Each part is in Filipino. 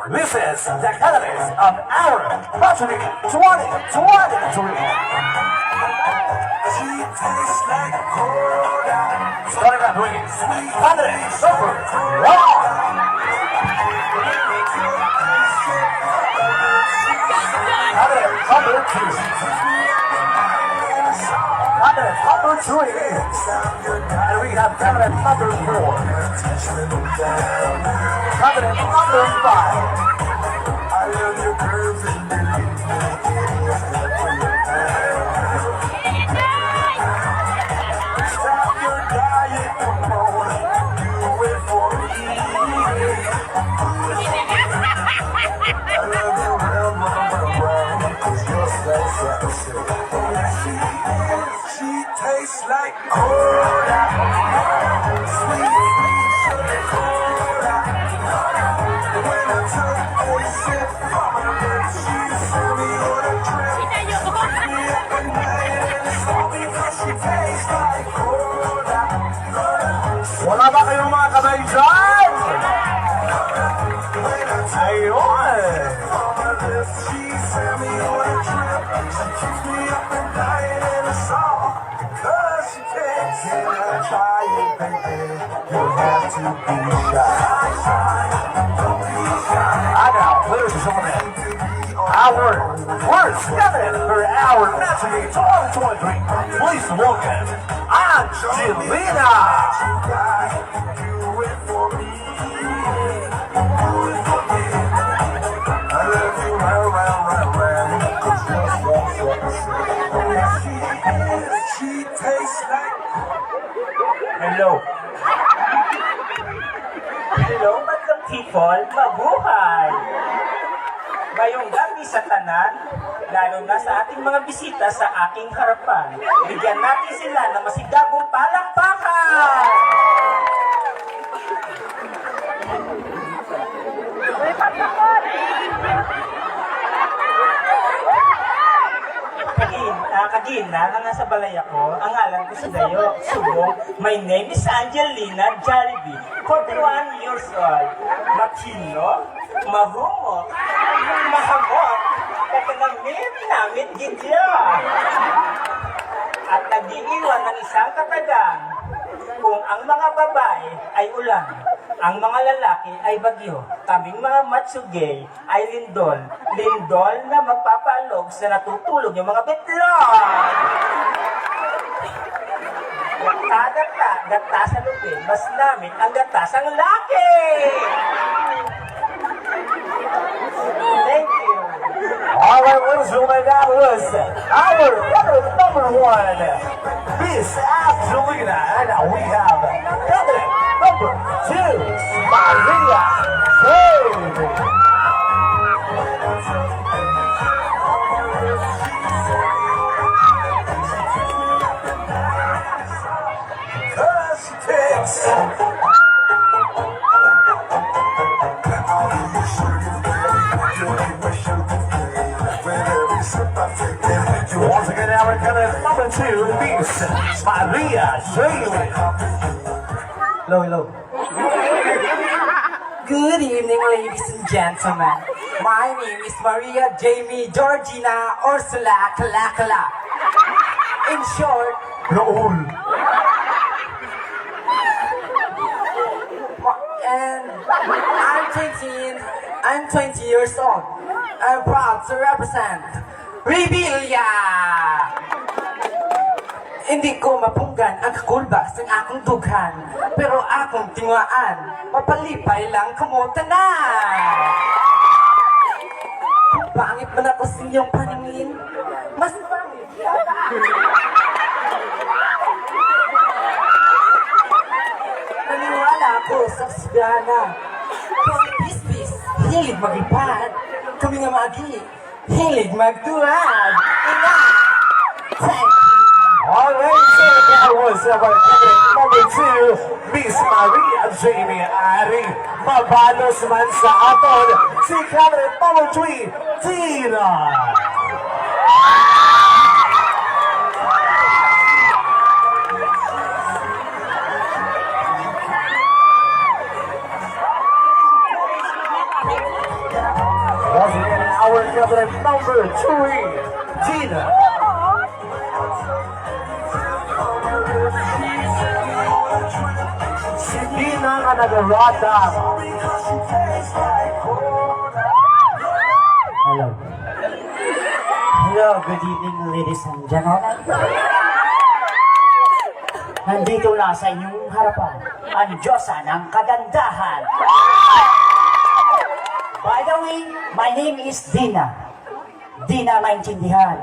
This is the catalyst of our Battery 2023. Starting out with Padre Super Raw. Padre number 2. Padre number 3. And we have Padre number 4. Padre number 5. I love your curves and stop your diet, come on, do it for me. I love you round, it's just like she tastes like cola, sweet cola. When I took a sip from her lips, she sent me on a trip. Took me up at night and it's all because she tastes like cola. Wala ba kayong mga kamay dyan? Ayun! From her lips, she sent me on a trip. She keeps me up at night and it's all because she takes it. Try it, baby. You have to be shy. I got players for some of that. Our worst ever for our National 2023. Please welcome Angelina. Do it for me. Do it for me. I love you round. It's just like she tastes like. Hello. Hello, magandang people, mabuhay! Ngayong gabi sa tanan, lalo na sa ating mga bisita sa aking harapan, bigyan natin sila ng masigabong palakpakan! Kagina na nasa balay ako, ang alam ko sa Dayo, Subong. My name is Angelina Jollibee, 41 years old. Matino, mahungo, mahamot, katanamit gidya. At nag-iiwan ng isang katagang, kung ang mga babae ay ulan, ang mga lalaki ay bagyo. Kaming mga matsugay ay lindol. Lindol na magpapalog sa natutulog yung mga betlog. Gata sa lupin, mas namin ang gata sang laki. Thank you. All right, ladies and gentlemen, that was our number 1, Miss Angelina. And now we have covenant number 2, Maria Baby. Once again, our covenant number 2, Miss Maria Baby. Hello. Good evening, ladies and gentlemen. My name is Maria Jamie Georgina Ursula Kalakala. In short, Raul. and I'm 20 years old. I'm proud to represent Rebilla. Hindi ko mapunggan ang kakulba sa akong dughan, pero akong tinguaan, mapalipay lang kamutanan. Kung pangit man ako sa iyong paningin, mas pangit yata. Naniwala ako sa kasbana, kung bis-bis, hilig maglipad, kami nga magi, hilig magtuwad. Ina! Thank you! Alright, so that was our covenant number 2, Miss Maria Jamie Ari. Mabalos man sa aton, si covenant number 3, Tina. Once again, our cabinet number 3, Gina. Si Gina ang nagarata. Hello. Hello, good evening ladies and gentlemen. Nandito na sa inyong harapan ang Diyosa ng kagandahan. By the way, my name is Dina. Dina maintindihan.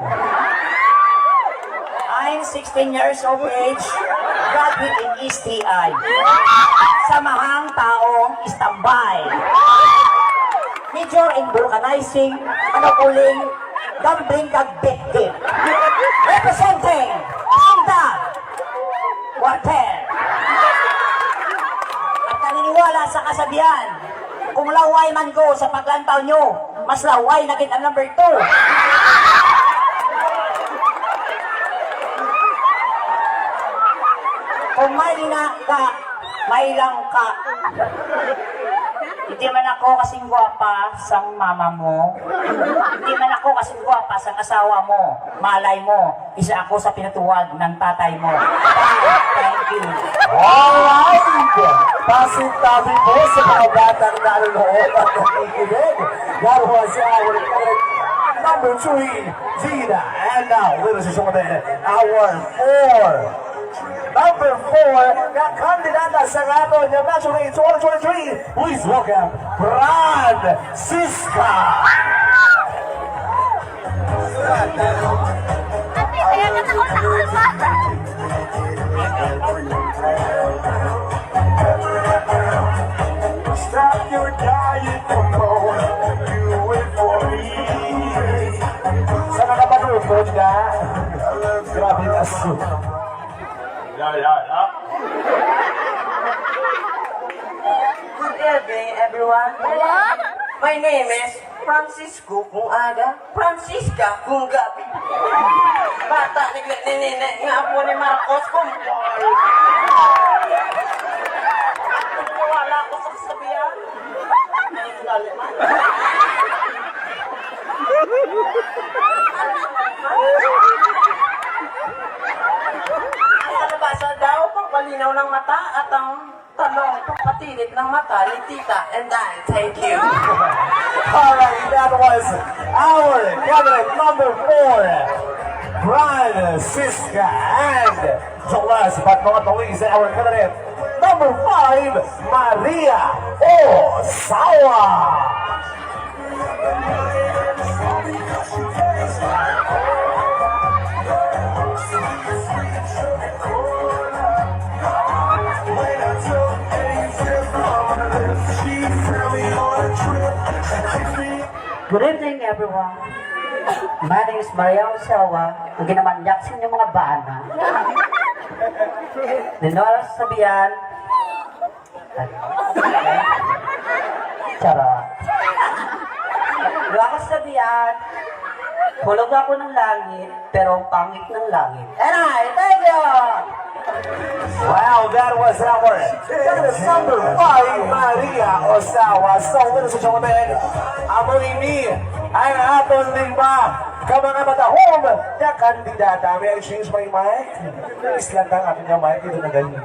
I'm 16 years of age, graduate in STI. Samahang taong istambay. Major in vulcanizing, uling, gambling kag bitbit. Representing Sinda Quartel. At naniniwala sa kasabihan, kung laway man ko sa paglantaw nyo, mas laway na kita number 2. Kung may lang ka. Hindi man ako kasing gwapa sa mama mo. Hindi man ako kasing gwapa sa asawa mo. Malay mo, isa ako sa pinatuwag ng tatay mo. Thank you. Alright! Pasintabi po sa mga batang nanonood at nakikinig. That was our number 3, Gina. And now, ladies and gentlemen, our 4. Number 4, na kandidata sa rato ng National 2023. Please welcome, Francisca. Stop your diet, come on, do it for me. Sana ka ba nulupod ka? Grabe na aso. Good evening, everyone. My name is Francisco kung aga, Francisca kung gabi. Bata nagninine nga po ni Marcos kung boy. Wala ko sa kasabihan. Dali man. Ang kalabasa daw, pagpalinaw ng mata at ang tanong, pagpatilit ng mata ni Tita and I. Thank you. Alright, that was our cabinet number 4, Francisca. And the last but not the least, our cabinet number 5, Maria Osawa. Good evening, everyone. My name is Maria Osawa. Ang ginamanyak sa inyong mga bana. Ninola sa sabihan. Charot. Diba ako sa sabihan, hulog ako ng langit, pero ang pangit ng langit. And I, thank you! Wow, that was our cabinet number 5, Maria Osawa. So, ladies and gentlemen, amo ini ay aton lima ka mga matahom na kandidata. May I change my mic? Please lang ang ating mic. Ito na ganyan.